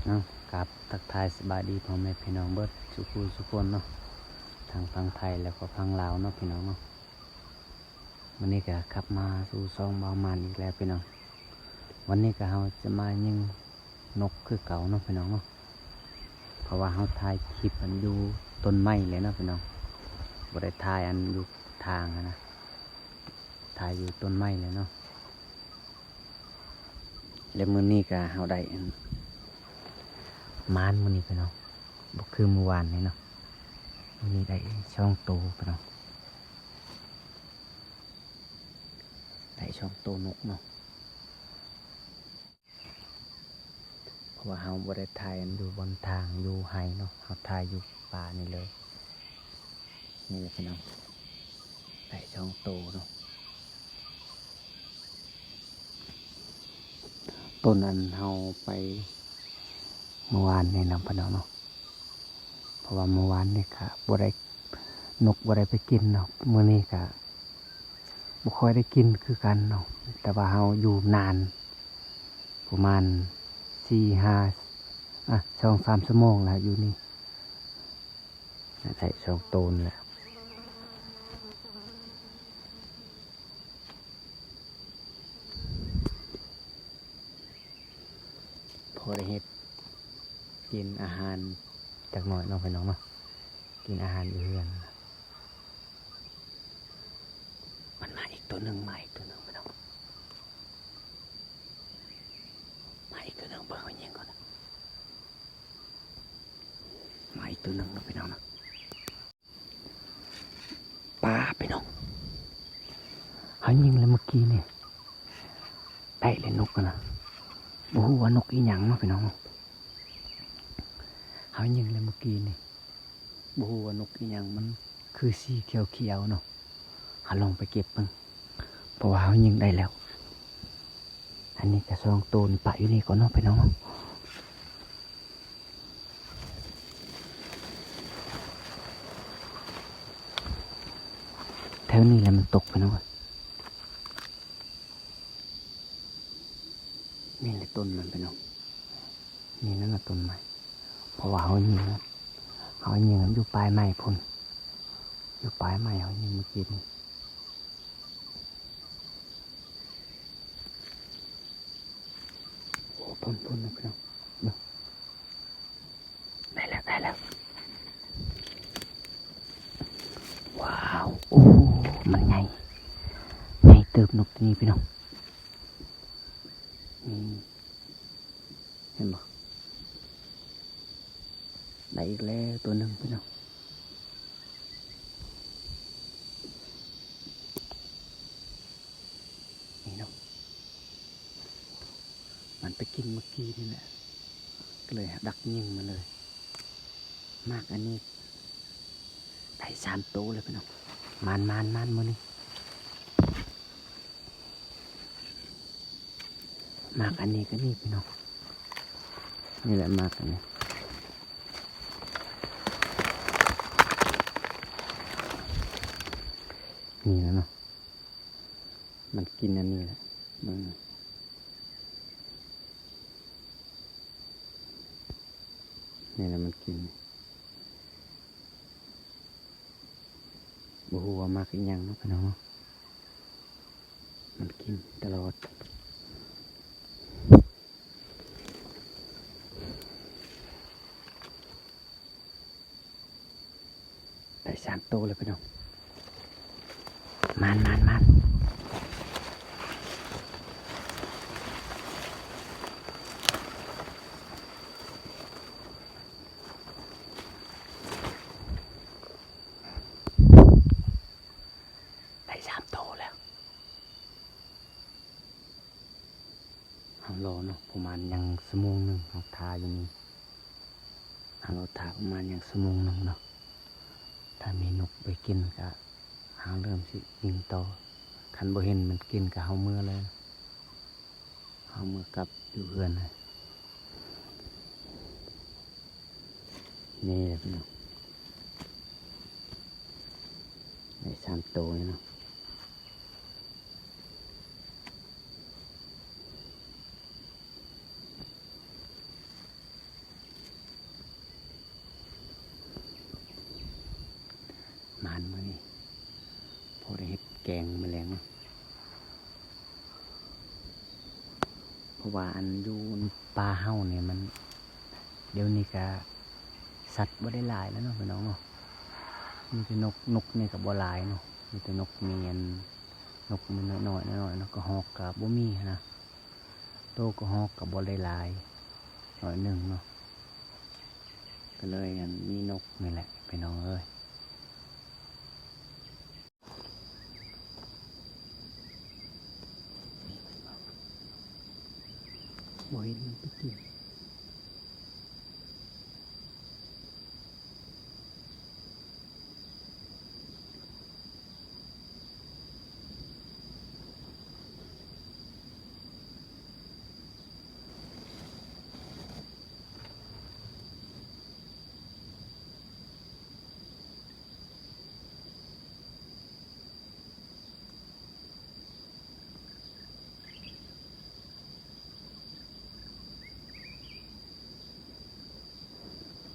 เนาะกับทักทายสบายดีพ่อแม่พี่น้องเบิดสุคนเนาะทางฝั่งไทยแล้วก็ฝั่งลาวเนาะพี่น้องเนาะวันนี้ก็ขับมาสู่ซองบาวมันอีกแล้วพี่น้องวันนี้ก็เราจะมายิงนกคือเก่าเนาะพี่น้องเนาะเพราะว่าเราถ่ายคลิปอันอยู่ต้นไม้เลยเนาะพี่น้องบ่ได้ถ่ายอันอยู่ทางนะถ่ายอยู่ต้นไม้เลยเนาะแล้วมื้อนี้ก็เราได้มานมื้อนี้พี่น้องบ่คือเมื่อวานนี่เนาะมื้อนี้ได้ช่องโตพี่น้องได้ช่องโตนกเนาะเพราะว่าเฮาบ่ได้ถ่ายอันอยู่บนทางอยู่ไห้เนาะเฮาถ่ายอยู่ป่านี่เลยนี่แหละพี่น้องได้ช่องโตเนาะต้นอันเฮาไปเมื่อวานนี่นะพี่น้องเนาะเพราะว่าเมื่อวานนี่ก็บ่ได้นกบ่ได้ไปกินเนาะมื้อนี้ก็บ่ค่อยได้กินคือกันเนาะแต่ว่าเฮาอยู่นานประมาณ2-3 ชั่วโมงแล้วอยู่นี่ได้ช่องโตนแหละพอได้เฮ็ดกินอาหารจากหน่อยน้องพี่น้องเนาะกินอาหารอยู่เรือนมันมาอีกตัวหนึ่งพี่น้องมาอีกตัวหนึ่งเบิ่งเขายิงก่อนมาอีกตัวหนึ่งนะพี่น้องนะปลาพี่น้องเขายิงเลยเมื่อกี้เนี่ยได้เลยนกนะโอ้โหว่านกอีหยังเนาะพี่น้องเขายิงเลยเมื่อกี้นี่โอ้โหว่านกอีหยังมันคือสีเขียวเนาะเขาลองไปเก็บมึงเพราะว่าเขายิงได้แล้วอันนี้กระซองโตนปะอยู่นี่ก่อนเนาะพี่น้องแถวนี้แหละมันตกพี่น้องนี่แหละต้นมันพี่น้องนี่นั่นน่ะต้นไม้เพราะว่าเขายิงอยู่ปลายไม้พุ่นอยู่ปลายไม้เขายิงเมื่อกี้นี่โอ้พุ่นนะพี่น้องได้แล้วว้าวโอ้มันไงเติบนกตัวนี้พี่น้องเห็นบ่ได้อีกแล้วตัวหนึ่งพี่น้องนี่เนาะมันไปกินเมื่อกี้นี่แหละก็เลยดักยิงมาเลยมากอันนี้ได้3 ตัวเลยพี่น้องมันมือนี้มากอันนี้ก็นี่พี่น้องนี่แหละมากอันนี้นี่แล้วเนาะมันกินอันนี้แหละนี่แหละมันกินบ่ฮู้ว่ามากอีหยังเนาะพี่น้องมันกินตลอดได้3 ตัวเลยพี่น้องมันได้3 ตัวแล้วเอารอเนาะประมาณยังชั่วโมงหนึ่งเอาทาอยู่นี่เอาทาประมาณยังชั่วโมงหนึ่งเนาะถ้ามีนกไปกินก็หาเริ่มสิยิงต่อคันบ่เห็นมันกินก็เฮามือเลยเฮามือกลับอยู่เฮือนเลยนี่แหละพี่น้องได้3 ตัวเนาะ ลงเนาะเพราะว่าอันอยู่ป่าเฮาเนี่ยมันเดี๋ยวนี้ก็สัตว์บ่ได้หลายแล้วเนาะพี่น้องเนาะมีแต่นกเนี่ยก็บ่หลายเนาะมีแต่นกเมียนนกมันน้อยๆเนาะก็ฮอกก็บ่มีนะโตก็ฮอกก็บ่ได้หลายหน่อยหนึงเนาะก็เลยอันมีนกนี่แหละพี่น้องเอ้ยบ่เห็นมันไปกิน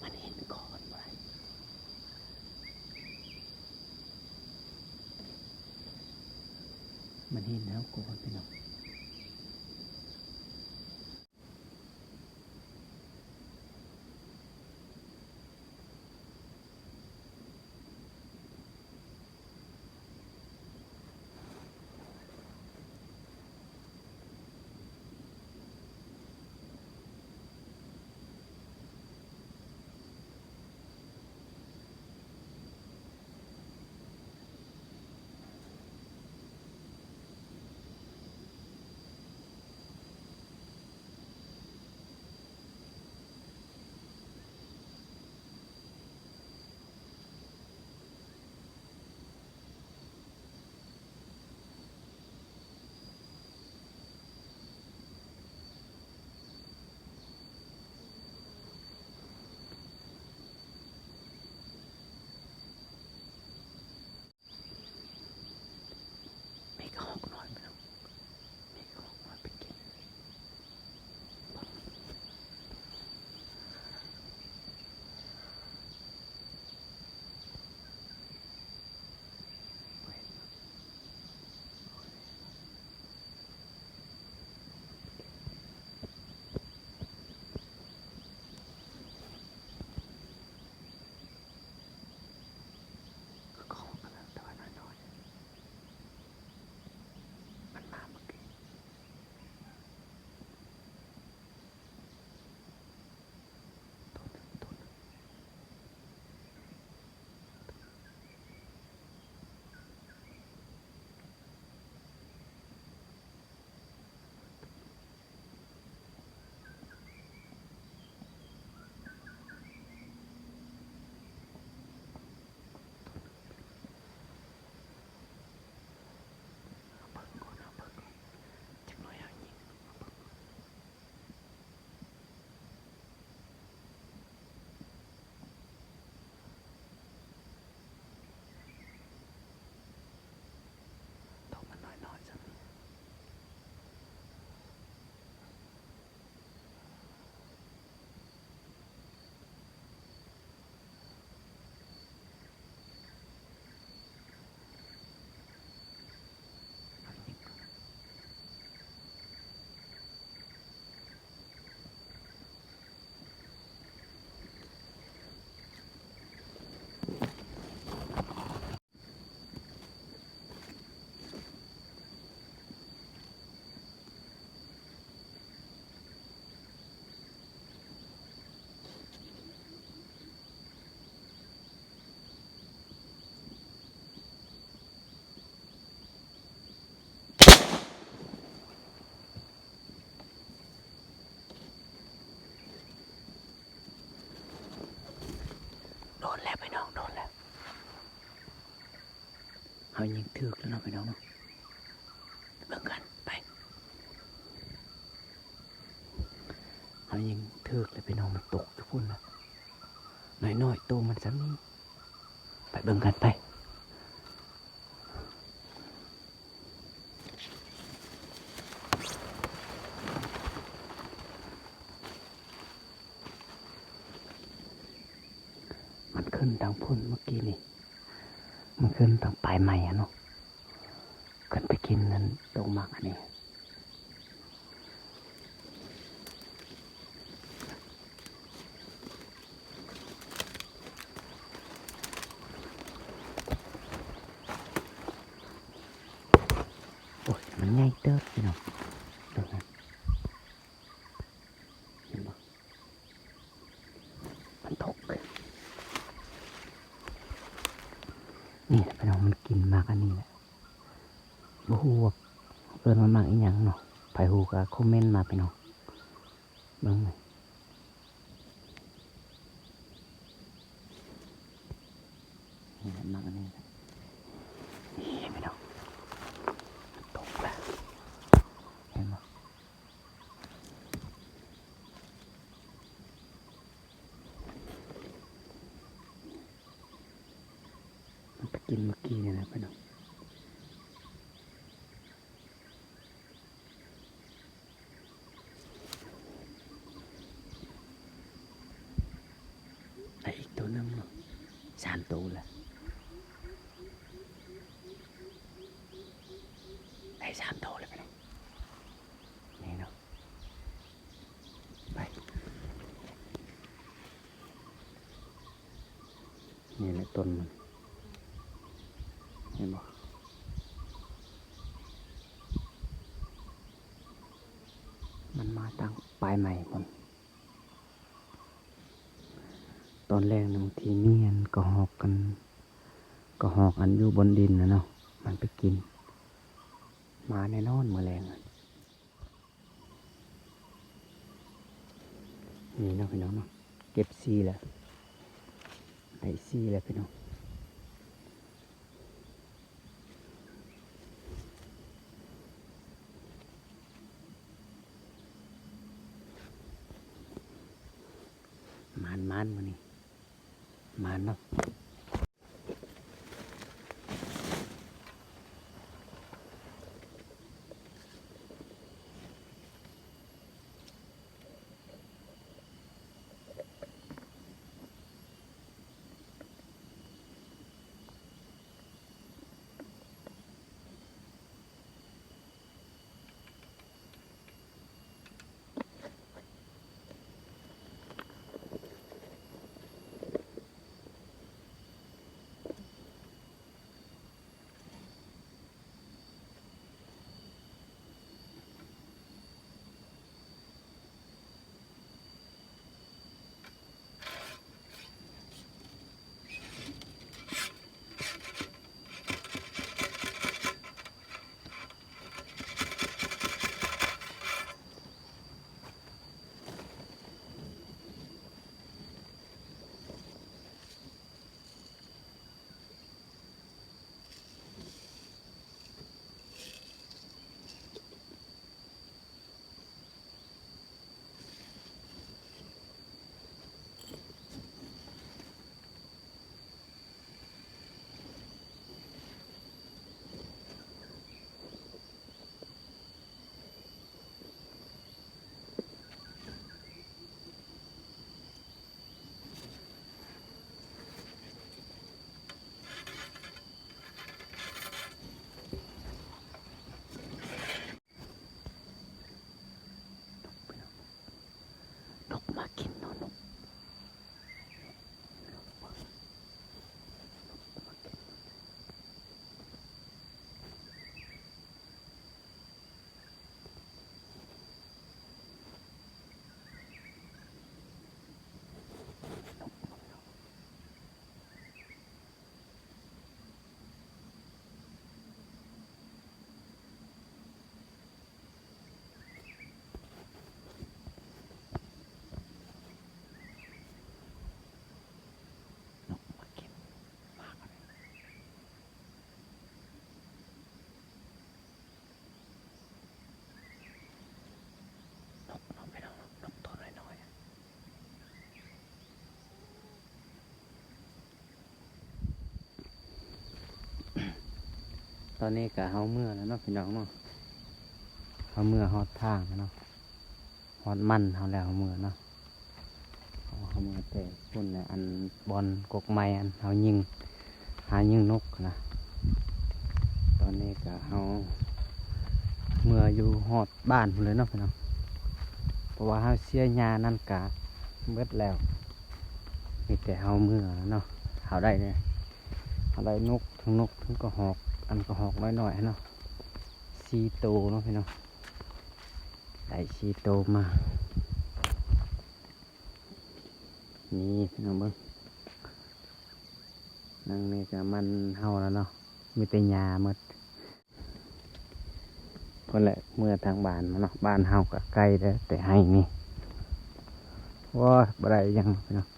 มันเห็นก่อนบ่ได้มันเห็นแล้วก่อนพี่น้องมีก็ฮอกน้อยพี่น้องมีก็ฮอกน้อยไปกินก็ฮอกกันแล้วแต่ว่าน้อยๆมันมาเมื่อกี้ตัวหนึ่งเอาเบิ่งก่อนจักหน่อยเอายิงตัวมันน้อยๆจังเอายิงก่อนโดนแล้วพี่น้องโดนแล้วเอายิงถึกแล้วเนาะพี่น้องเนาะเบิ่งกันไปเอายิงถึกแล้วพี่น้องมันตกทุกคนนะน้อยๆตัวมันซ้ำนี้ไปเบิ่งกันไปมันขึ้นทางพุ่นเมื่อกี้นี่มันขึ้นทางปลายใหม่อะเนาะ กันไปกินนั้นตรงมากอันนี้โอ้ยมันใหญ่เติบพี่น้องตรงนั้นเห็นบ่มันตกเลยนี่พี่น้องมันกินมากอันนี้แหละบ่ฮู้ว่าเอิ้นมันมากอีหยังเนาะไผฮู้ก็คอมเมนต์มาพี่น้องเบิ่งหน่อยนี่แหละมากอันนี้แหละนี่พี่น้องมันตกแล้วเห็นบ่มันไปกินเมื่อกี้นี่นะพี่น้องไอ้อีกตัวหนึงเนาะ3 ตัวแล้วได้3 ตัวเลยพี่น้องนี่เนาะไปนี่แหละต้นมันเห็นบ่มันมาตั้งปลายใหม่ผมตอนแรกนะบางทีมีอันก็หอกกันก็หอกอันอยู่บนดินนะเนาะมันไปกินมาแน่นอนแมลงอะนี่เนาะพี่น้องเนาะเก็บซีแล้วได้ซีแล้วพี่น้องมันมานี่มันเนาะนกมากินเนาะนกมากินมากเลยนกไปน้องนกตัวน้อยๆตอนนี้ก็เฮาเมื่อแล้วเนาะพี่น้องเนาะเฮาเมื่อฮอดทางแล้วเนาะฮอดมันเฮาแล้วเฮาเมื่อเนาะเฮาเมื่อแต่พุ่นเนี่ยอันบอลกกไม้อันเฮายิงหายิงนกนะ ตอนนี้ก็เฮาเมื่ออยู่ฮอดบ้านพุ่นเลยเนาะพี่น้องเพราะว่าเฮาเสียหญ้านั่นกะเบิดแล้วมีแต่เฮาเมื่อเนาะเฮาได้เนี่ยเฮาได้นกทั้งกระหอกอันกระหอกน้อยๆเนาะ4 ตัวเนาะพี่น้องได้4 ตัวมานี่พี่น้องเบิ่งนั่งนี่ก็มันเฮาแล้วเนาะมีแต่หญ้าหมดเพราะแหละเมื่อทางบ้านมาเนาะบ้านเฮาก็ใกล้แล้วแต่ให้นี่ว้าบ่ได้ยังพี่น้อง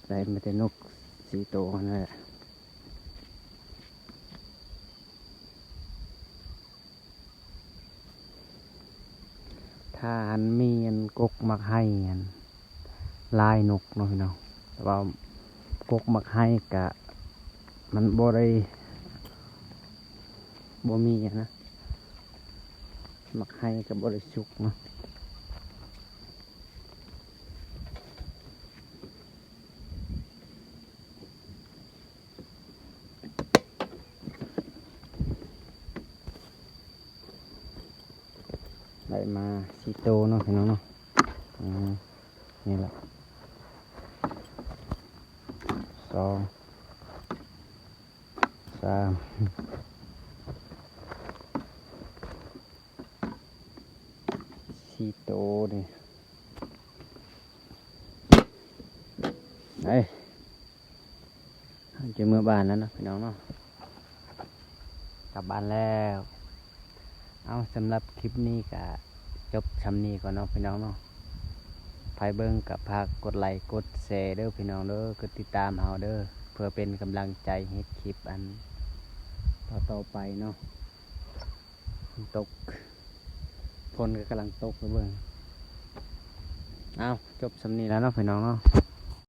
ได้มีแต่นก4 ตัวนั่นแหละถ้าอันมีอันกกมักให้อันลายนกเนาะพี่น้องแต่ว่ากกมักให้กะมันบ่มีอะนะมักให้กับบริสุกเนาะได้มา4 ตัวเนาะพี่น้องเนาะนี่แหละ2 3 4 ตัวนี่เอ้ยจะเมื่อบ้านแล้วนะพี่น้องเนาะกลับบ้านแล้วเอาสำหรับคลิปนี้ก็จบชำนี้ก่อนเนาะพี่น้องเนาะไผเบิ่งกับพากกดไลค์กดแชร์เด้อพี่น้องเด้อกดติดตามเฮาเด้อเพื่อเป็นกำลังใจเฮ็ดคลิปอันต่อไปเนาะตกฝนก็กำลังตกเบิ่งเอาจบสำนี้แล้วเนาะพี่น้องเนาะ